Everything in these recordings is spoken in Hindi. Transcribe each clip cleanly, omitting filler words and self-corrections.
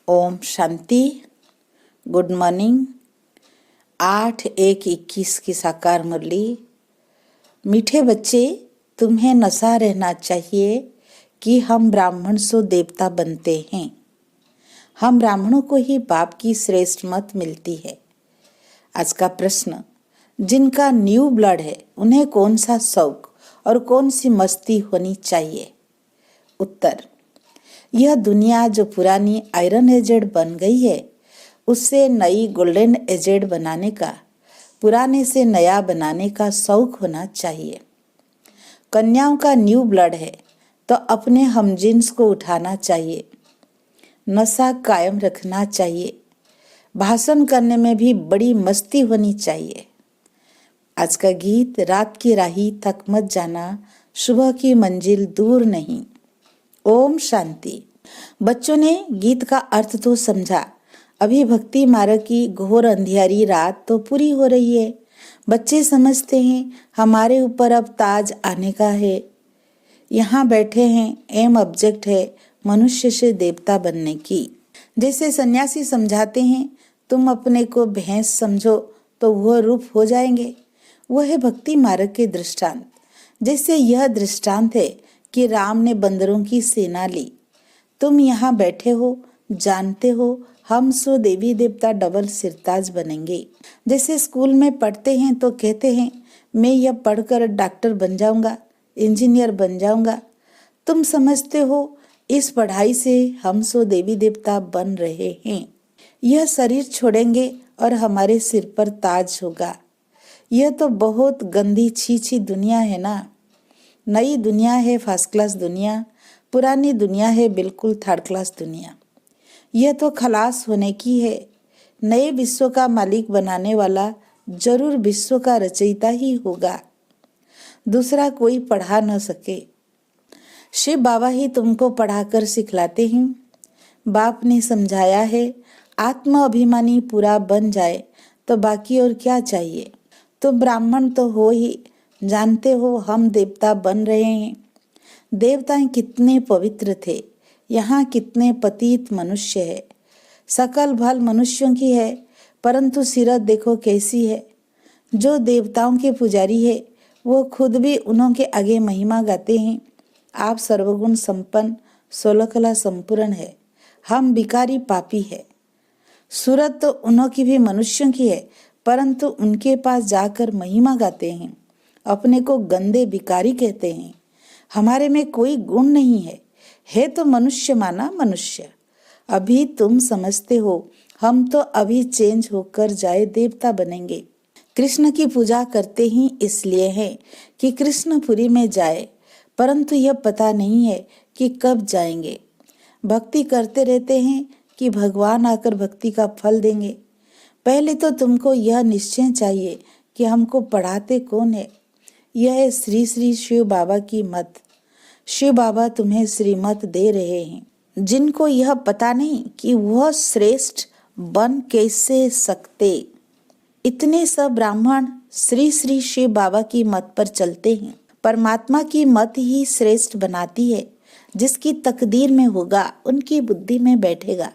ओम शांति। Good morning. 8/1/21 की साकार मुरली। मीठे बच्चे, तुम्हें नशा रहना चाहिए कि हम ब्राह्मण सो देवता बनते हैं। हम ब्राह्मणों को ही बाप की श्रेष्ठ मत मिलती है। आज का प्रश्न, जिनका न्यू ब्लड है उन्हें कौन सा शौक और कौन सी मस्ती होनी चाहिए? उत्तर, यह दुनिया जो पुरानी आयरन एजेड बन गई है उससे नई गोल्डन एजेड बनाने का, पुराने से नया बनाने का शौक होना चाहिए। कन्याओं का न्यू ब्लड है तो अपने हमजिन्स को उठाना चाहिए, नशा कायम रखना चाहिए, भाषण करने में भी बड़ी मस्ती होनी चाहिए। आज का गीत, रात की राही तक मत जाना, सुबह की मंजिल दूर नहीं। ओम शांति। बच्चों ने गीत का अर्थ तो समझा। अभी भक्ति मार्ग की घोर अंधियारी रात तो पूरी हो रही है। बच्चे समझते हैं हमारे ऊपर अब ताज आने का है। यहाँ बैठे हैं, एम ऑब्जेक्ट है मनुष्य से देवता बनने की। जैसे सन्यासी समझाते हैं तुम अपने को भैंस समझो तो वह रूप हो जाएंगे। वह है भक्ति मार्ग के दृष्टांत। जैसे यह दृष्टांत है कि राम ने बंदरों की सेना ली। तुम यहाँ बैठे हो, जानते हो हम सो देवी देवता डबल सिरताज बनेंगे। जैसे स्कूल में पढ़ते हैं तो कहते हैं मैं यह पढ़कर डॉक्टर बन जाऊंगा, इंजीनियर बन जाऊंगा। तुम समझते हो इस पढ़ाई से हम सो देवी देवता बन रहे हैं। यह शरीर छोड़ेंगे और हमारे सिर पर ताज होगा। यह तो बहुत गंदी छी दुनिया है ना। नई दुनिया है फर्स्ट क्लास दुनिया, पुरानी दुनिया है बिल्कुल थर्ड क्लास दुनिया। यह तो खलास होने की है। नए विश्व का मालिक बनाने वाला जरूर विश्व का रचयिता ही होगा, दूसरा कोई पढ़ा न सके। शिव बाबा ही तुमको पढ़ाकर सिखलाते हैं। बाप ने समझाया है आत्म अभिमानी पूरा बन जाए तो बाकी और क्या चाहिए। तुम ब्राह्मण तो हो ही, जानते हो हम देवता बन रहे हैं। देवताएं कितने पवित्र थे, यहाँ कितने पतित मनुष्य है। सकल भल मनुष्यों की है, परंतु सीरत देखो कैसी है। जो देवताओं के पुजारी है वो खुद भी उन्हों के आगे महिमा गाते हैं। आप सर्वगुण संपन्न, 16 कला संपूर्ण है, हम भिखारी पापी है। सूरत तो उन्हों की भी मनुष्यों की है, परंतु उनके पास जाकर महिमा गाते हैं, अपने को गंदे भिखारी कहते हैं। हमारे में कोई गुण नहीं है तो मनुष्य माना मनुष्य। अभी तुम समझते हो हम तो अभी चेंज होकर जाए देवता बनेंगे। कृष्ण की पूजा करते ही इसलिए है कि कृष्णपुरी में जाए, परंतु यह पता नहीं है कि कब जाएंगे। भक्ति करते रहते हैं कि भगवान आकर भक्ति का फल देंगे। पहले तो तुमको यह निश्चय चाहिए कि हमको पढ़ाते कौन है। यह है श्री श्री शिव बाबा की मत। शिव बाबा तुम्हें श्रीमत दे रहे हैं। जिनको यह पता नहीं कि वह श्रेष्ठ बन कैसे सकते, इतने सब ब्राह्मण श्री श्री शिव बाबा की मत पर चलते हैं। परमात्मा की मत ही श्रेष्ठ बनाती है। जिसकी तकदीर में होगा उनकी बुद्धि में बैठेगा,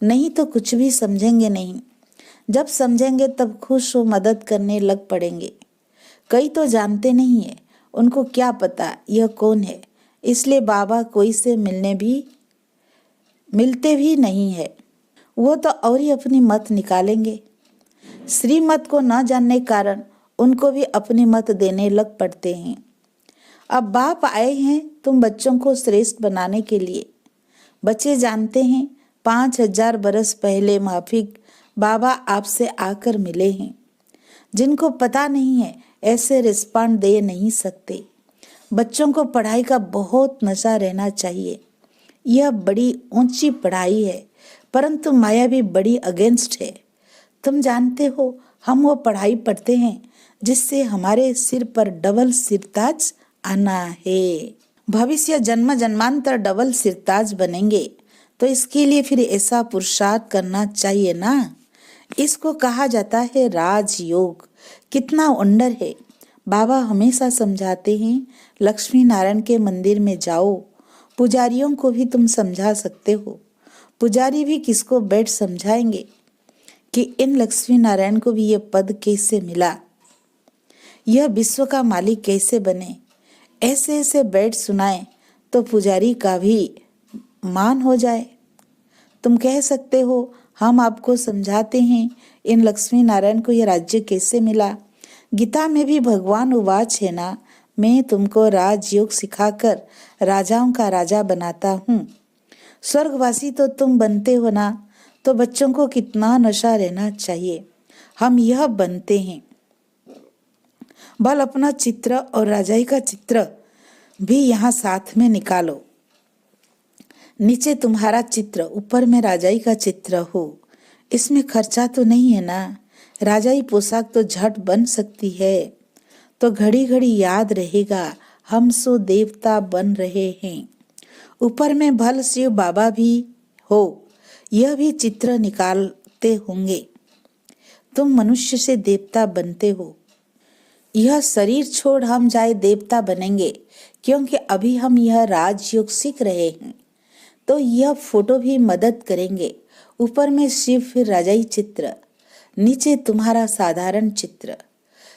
नहीं तो कुछ भी समझेंगे नहीं। जब समझेंगे तब खुश हो मदद करने लग पड़ेंगे। कई तो जानते नहीं है, उनको क्या पता यह कौन है, इसलिए बाबा कोई से मिलते भी नहीं है। वो तो और ही अपनी मत निकालेंगे। श्रीमत को न जानने कारण उनको भी अपनी मत देने लग पड़ते हैं। अब बाप आए हैं तुम बच्चों को श्रेष्ठ बनाने के लिए। बच्चे जानते हैं 5000 बरस पहले माफिक बाबा आपसे आकर मिले हैं। जिनको पता नहीं है ऐसे रिस्पॉन्ड दे नहीं सकते। बच्चों को पढ़ाई का बहुत नशा रहना चाहिए। यह बड़ी ऊंची पढ़ाई है, परंतु माया भी बड़ी अगेंस्ट है। तुम जानते हो हम वो पढ़ाई पढ़ते हैं जिससे हमारे सिर पर डबल सिरताज आना है। भविष्य जन्म जन्मांतर डबल सिरताज बनेंगे तो इसके लिए फिर ऐसा पुरुषार्थ करना चाहिए ना। इसको कहा जाता है राजयोग। कितना वंडर है। बाबा हमेशा समझाते हैं लक्ष्मी नारायण के मंदिर में जाओ। पुजारियों को भी तुम समझा सकते हो। पुजारी भी किसको बैठ समझाएंगे कि इन लक्ष्मी नारायण को भी ये पद कैसे मिला, यह विश्व का मालिक कैसे बने। ऐसे ऐसे बैठ सुनाए तो पुजारी का भी मान हो जाए। तुम कह सकते हो हम आपको समझाते हैं इन लक्ष्मी नारायण को यह राज्य कैसे मिला। गीता में भी भगवान उवाच है ना, मैं तुमको राजयोग सिखाकर राजाओं का राजा बनाता हूँ। स्वर्गवासी तो तुम बनते हो ना, तो बच्चों को कितना नशा रहना चाहिए, हम यह बनते हैं। बल अपना चित्र और राजाई का चित्र भी यहाँ साथ में निकालो। नीचे तुम्हारा चित्र, ऊपर में राजाई का चित्र हो। इसमें खर्चा तो नहीं है ना। राजाई पोशाक तो झट बन सकती है, तो घड़ी घड़ी याद रहेगा हम सो देवता बन रहे हैं। ऊपर में भल शिव बाबा भी हो, यह भी चित्र निकालते होंगे। तुम मनुष्य से देवता बनते हो। यह शरीर छोड़ हम जाए देवता बनेंगे, क्योंकि अभी हम यह राजयोग सीख रहे हैं, तो यह फोटो भी मदद करेंगे। ऊपर में शिव, फिर राजाई चित्र, नीचे तुम्हारा साधारण चित्र।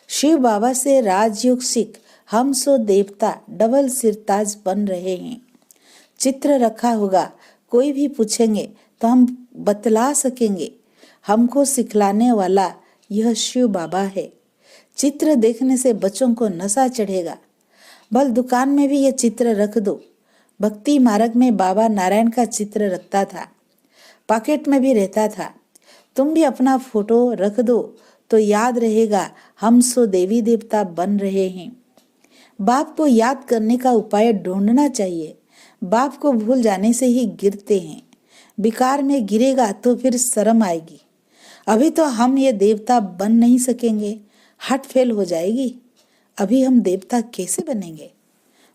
शिव बाबा से राजयोग सीख हम सो देवता डबल सिरताज बन रहे हैं। चित्र रखा होगा, कोई भी पूछेंगे तो हम बतला सकेंगे हमको सिखलाने वाला यह शिव बाबा है। चित्र देखने से बच्चों को नशा चढ़ेगा। बल दुकान में भी यह चित्र रख दो। भक्ति मार्ग में बाबा नारायण का चित्र रखता था, पॉकेट में भी रहता था। तुम भी अपना फोटो रख दो तो याद रहेगा हम सो देवी देवता बन रहे हैं। बाप को याद करने का उपाय ढूंढना चाहिए। बाप को भूल जाने से ही गिरते हैं। विकार में गिरेगा तो फिर शर्म आएगी। अभी तो हम ये देवता बन नहीं सकेंगे, हट फेल हो जाएगी। अभी हम देवता कैसे बनेंगे।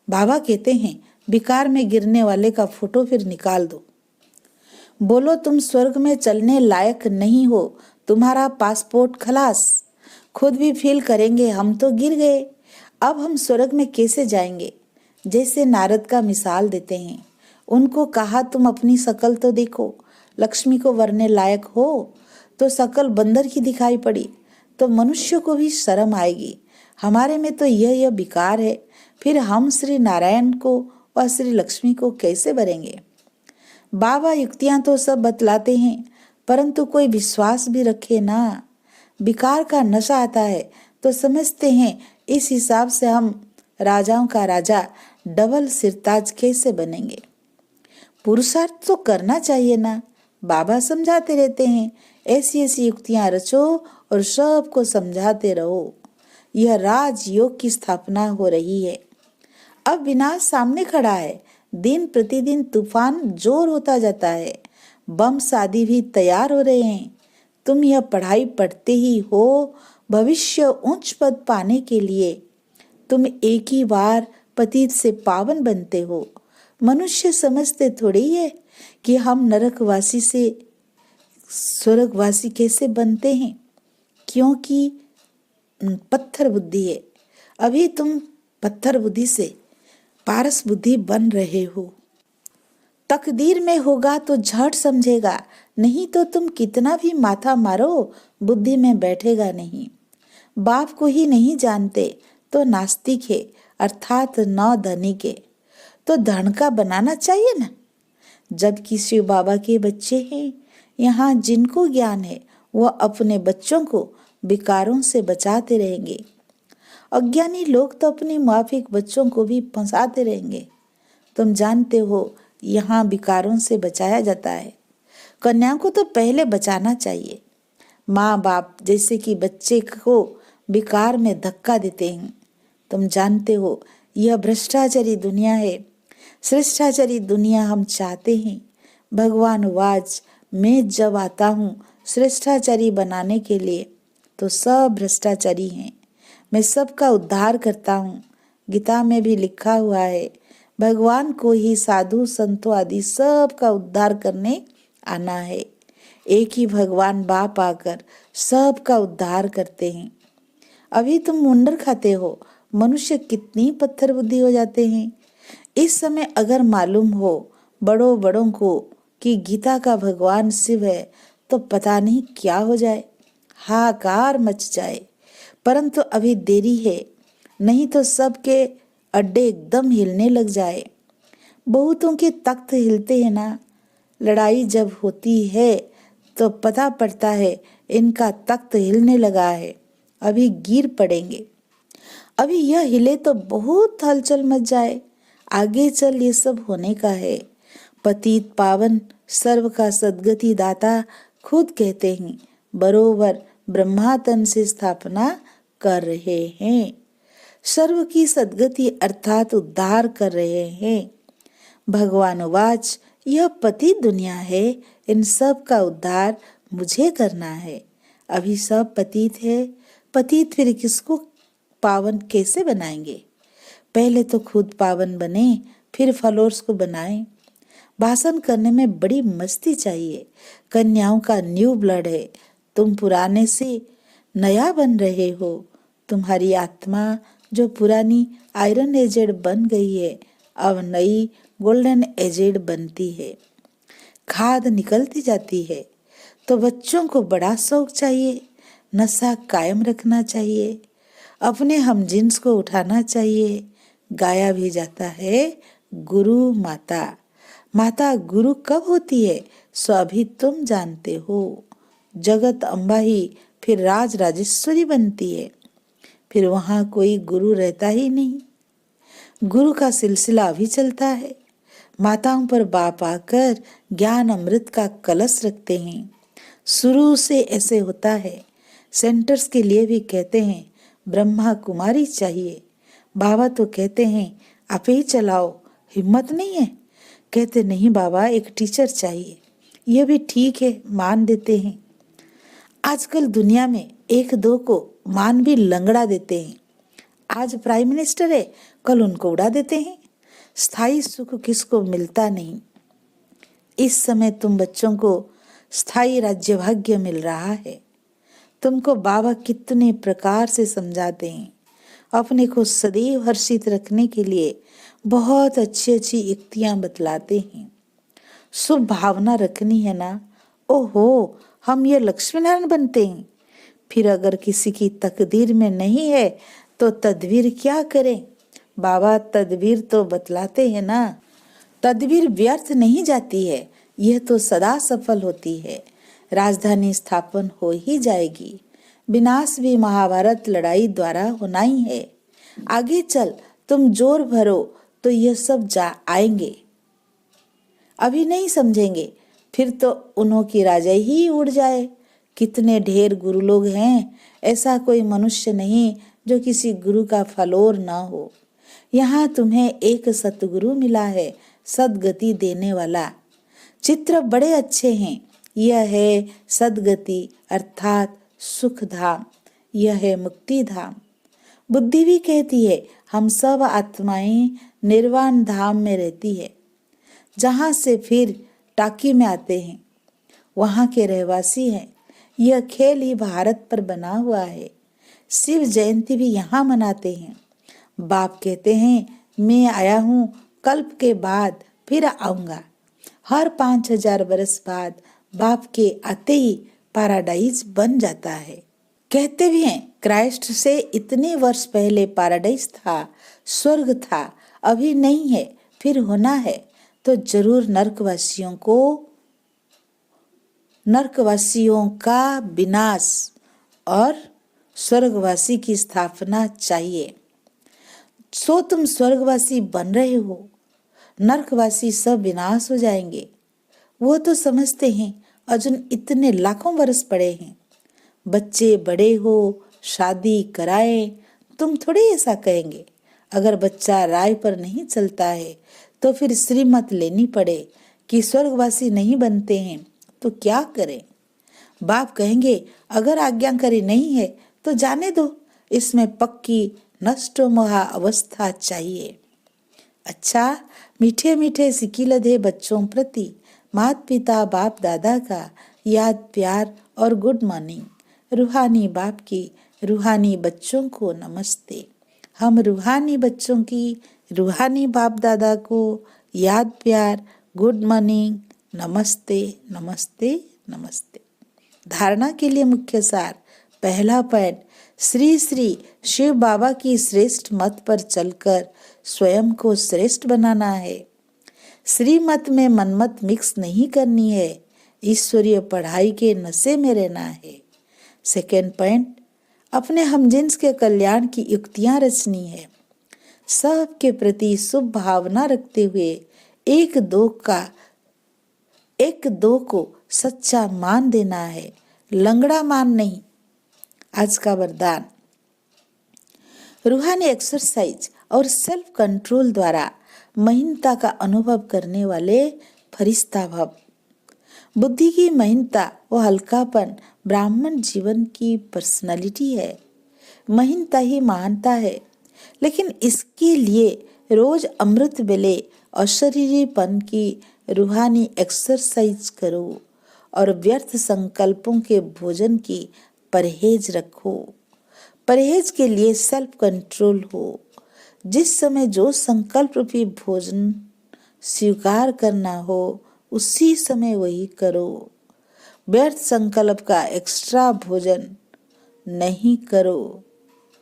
बाबा कहते हैं विकार में गिरने वाले का फोटो फिर निकाल दो। बोलो तुम स्वर्ग में चलने लायक नहीं हो, तुम्हारा पासपोर्ट खलास। खुद भी फील करेंगे हम तो गिर गए, अब हम स्वर्ग में कैसे जाएंगे। जैसे नारद का मिसाल देते हैं, उनको कहा तुम अपनी शकल तो देखो, लक्ष्मी को वरने लायक हो, तो शकल बंदर की दिखाई पड़ी, तो मनुष्य को भी शर्म आएगी। हमारे में तो यह विकार है, फिर हम श्री नारायण को और श्री लक्ष्मी को कैसे भरेंगे। बाबा युक्तियां तो सब बतलाते हैं, परंतु कोई विश्वास भी रखे ना। विकार का नशा आता है तो समझते हैं इस हिसाब से हम राजाओं का राजा डबल सिरताज कैसे बनेंगे। पुरुषार्थ तो करना चाहिए ना। बाबा समझाते रहते हैं, ऐसी ऐसी युक्तियां रचो और सबको समझाते रहो। यह राजयोग की स्थापना हो रही है। अब विनाश सामने खड़ा है। दिन प्रतिदिन तूफान जोर होता जाता है। बम शादी भी तैयार हो रहे हैं। तुम यह पढ़ाई पढ़ते ही हो भविष्य उच्च पद पाने के लिए। तुम एक ही बार पतित से पावन बनते हो। मनुष्य समझते थोड़ी है कि हम नरकवासी से स्वर्गवासी कैसे बनते हैं, क्योंकि पत्थर बुद्धि है। अभी तुम पत्थर बुद्धि से पारस बुद्धि बन रहे हो। तकदीर में होगा तो झट समझेगा, नहीं तो तुम कितना भी माथा मारो बुद्धि में बैठेगा नहीं। बाप को ही नहीं जानते तो नास्तिक है, अर्थात न धनिक है। तो धन का बनाना चाहिए ना। जबकि शिव बाबा के बच्चे हैं, यहाँ जिनको ज्ञान है वह अपने बच्चों को विकारों से बचाते रहेंगे। अज्ञानी लोग तो अपने माफिक बच्चों को भी फंसाते रहेंगे। तुम जानते हो यहाँ विकारों से बचाया जाता है। कन्या को तो पहले बचाना चाहिए। माँ बाप जैसे कि बच्चे को विकार में धक्का देते हैं। तुम जानते हो यह भ्रष्टाचारी दुनिया है। श्रेष्ठाचारी दुनिया हम चाहते हैं। भगवान वाच, मैं जब आता हूँ श्रेष्ठाचारी बनाने के लिए, तो सब भ्रष्टाचारी हैं। मैं सबका उद्धार करता हूँ। गीता में भी लिखा हुआ है, भगवान को ही साधु संतों आदि सब का उद्धार करने आना है। एक ही भगवान बाप आकर सबका उद्धार करते हैं। अभी तुम मुंडर खाते हो, मनुष्य कितनी पत्थर बुद्धि हो जाते हैं। इस समय अगर मालूम हो बड़ों को कि गीता का भगवान शिव है तो पता नहीं क्या हो जाए, हाहाकार मच जाए। परंतु अभी देरी है, नहीं तो सबके अड्डे एकदम हिलने लग जाए। बहुतों के तख्त हिलते हैं ना, लड़ाई जब होती है तो पता पड़ता है इनका तख्त हिलने लगा है, अभी गिर पड़ेंगे। अभी यह हिले तो बहुत हलचल मच जाए, आगे चल ये सब होने का है। पतित पावन सर्व का सद्गति दाता खुद कहते हैं, बरोबर ब्रह्मातन से स्थापना कर रहे हैं, सर्व की सद्गति अर्थात उद्धार कर रहे हैं। भगवान वाच, यह पतित दुनिया है, इन सब का उद्धार मुझे करना है। अभी सब पतित है, पतित फिर किसको पावन कैसे बनाएंगे? पहले तो खुद पावन बने, फिर फॉलोअर्स को बनाएं। भाषण करने में बड़ी मस्ती चाहिए। कन्याओं का न्यू ब्लड है, तुम पुराने से नया बन रहे हो। तुम्हारी आत्मा जो पुरानी आयरन एजेड बन गई है, अब नई गोल्डन एजेड बनती है। खाद निकलती जाती है। तो बच्चों को बड़ा शौक चाहिए, नशा कायम रखना चाहिए, अपने हम जिन्स को उठाना चाहिए। गाया भी जाता है गुरु माता। माता गुरु कब होती है सो अभी तुम जानते हो। जगत अम्बा ही फिर राज राजेश्वरी बनती है, फिर वहां कोई गुरु रहता ही नहीं। गुरु का सिलसिला अभी चलता है। माताओं पर बाप आकर ज्ञान अमृत का कलश रखते हैं। शुरू से ऐसे होता है। सेंटर्स के लिए भी कहते हैं ब्रह्मा कुमारी चाहिए। बाबा तो कहते हैं आप ही चलाओ, हिम्मत नहीं है? कहते नहीं बाबा, एक टीचर चाहिए। यह भी ठीक है, मान देते हैं। आजकल दुनिया में एक दो को मान भी लंगड़ा देते हैं। आज प्राइम मिनिस्टर है, कल उनको उड़ा देते हैं। स्थायी सुख किसको मिलता नहीं। इस समय तुम बच्चों को स्थायी राज्य भाग्य मिल रहा है। तुमको बाबा कितने प्रकार से समझाते हैं। अपने को सदैव हर्षित रखने के लिए बहुत अच्छी अच्छी युक्तियां बतलाते हैं। शुभ भावना रखनी है ना। ओहो, हम ये लक्ष्मी नारायण बनते हैं। फिर अगर किसी की तकदीर में नहीं है तो तदबीर क्या करें? बाबा तदबीर तो बतलाते हैं ना। तदबीर व्यर्थ नहीं जाती है, यह तो सदा सफल होती है। राजधानी स्थापन हो ही जाएगी। विनाश भी महाभारत लड़ाई द्वारा होना ही है। आगे चल तुम जोर भरो तो यह सब जा आएंगे। अभी नहीं समझेंगे, फिर तो उन्हों की राजा ही उड़ जाए। कितने ढेर गुरु लोग हैं, ऐसा कोई मनुष्य नहीं जो किसी गुरु का फलोर ना हो। यहाँ तुम्हें एक सतगुरु मिला है, सदगति देने वाला। चित्र बड़े अच्छे हैं। यह है सदगति अर्थात सुख धाम, यह है मुक्ति धाम। बुद्धि भी कहती है हम सब आत्माएं निर्वाण धाम में रहती है, जहाँ से फिर टाकी में आते हैं, वहाँ के रहवासी हैं। यह खेल ही भारत पर बना हुआ है। शिव जयंती भी यहाँ मनाते हैं। बाप कहते हैं मैं आया हूँ, कल्प के बाद फिर आऊंगा। हर 5000 वर्ष बाद बाप के आते ही पैराडाइज बन जाता है। कहते भी हैं क्राइस्ट से इतने वर्ष पहले पैराडाइज था, स्वर्ग था, अभी नहीं है, फिर होना है। तो जरूर नरकवासियों का विनाश और स्वर्गवासी की स्थापना चाहिए। सो तुम स्वर्गवासी बन रहे हो, नरकवासी सब विनाश हो जाएंगे। वो तो समझते हैं अर्जुन इतने लाखों वर्ष पड़े हैं। बच्चे बड़े हो, शादी कराए, तुम थोड़ी ऐसा कहेंगे। अगर बच्चा राय पर नहीं चलता है तो फिर श्रीमत लेनी पड़े कि स्वर्गवासी नहीं बनते हैं तो क्या करें? बाप कहेंगे अगर आज्ञाकारी नहीं है तो जाने दो, इसमें पक्की नष्ट मोहा अवस्था चाहिए। अच्छा, मीठे मीठे सिकिलधे बच्चों प्रति माता पिता बाप दादा का याद प्यार और गुड मॉर्निंग। रूहानी बाप की रूहानी बच्चों को नमस्ते। हम रूहानी बच्चों की रूहानी बाप दादा को याद प्यार गुड मॉर्निंग नमस्ते नमस्ते नमस्ते। धारणा के लिए मुख्य सार। पहला पॉइंट, श्री श्री शिव बाबा की श्रेष्ठ मत पर चलकर स्वयं को श्रेष्ठ बनाना है। श्रीमत में मनमत मिक्स नहीं करनी है, ईश्वरीय पढ़ाई के नशे में रहना है। सेकेंड पॉइंट, अपने हमजिन्स के कल्याण की युक्तियां रचनी है। सबके प्रति शुभ भावना रखते हुए एक दो को सच्चा मान देना है, लंगड़ा मान नहीं। आज का वरदान, रूहानी एक्सरसाइज और सेल्फ कंट्रोल द्वारा महीनता का अनुभव करने वाले फरिश्ता भव। बुद्धि की महीनता व हल्कापन ब्राह्मण जीवन की पर्सनालिटी है। महीनता ही महानता है, लेकिन इसके लिए रोज अमृत वेले अशरीरीपन की रूहानी एक्सरसाइज करो और व्यर्थ संकल्पों के भोजन की परहेज रखो। परहेज के लिए सेल्फ कंट्रोल हो। जिस समय जो संकल्प रूपी भोजन स्वीकार करना हो उसी समय वही करो। व्यर्थ संकल्प का एक्स्ट्रा भोजन नहीं करो,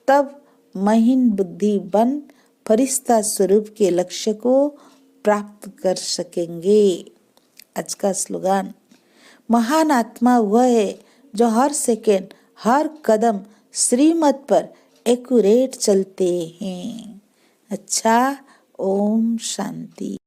तब महीन बुद्धि बन फरिश्ता स्वरूप के लक्ष्य को प्राप्त कर सकेंगे। आज का स्लोगन, महान आत्मा वह है जो हर सेकेंड हर कदम श्रीमत पर एक्यूरेट चलते हैं। अच्छा, ओम शांति।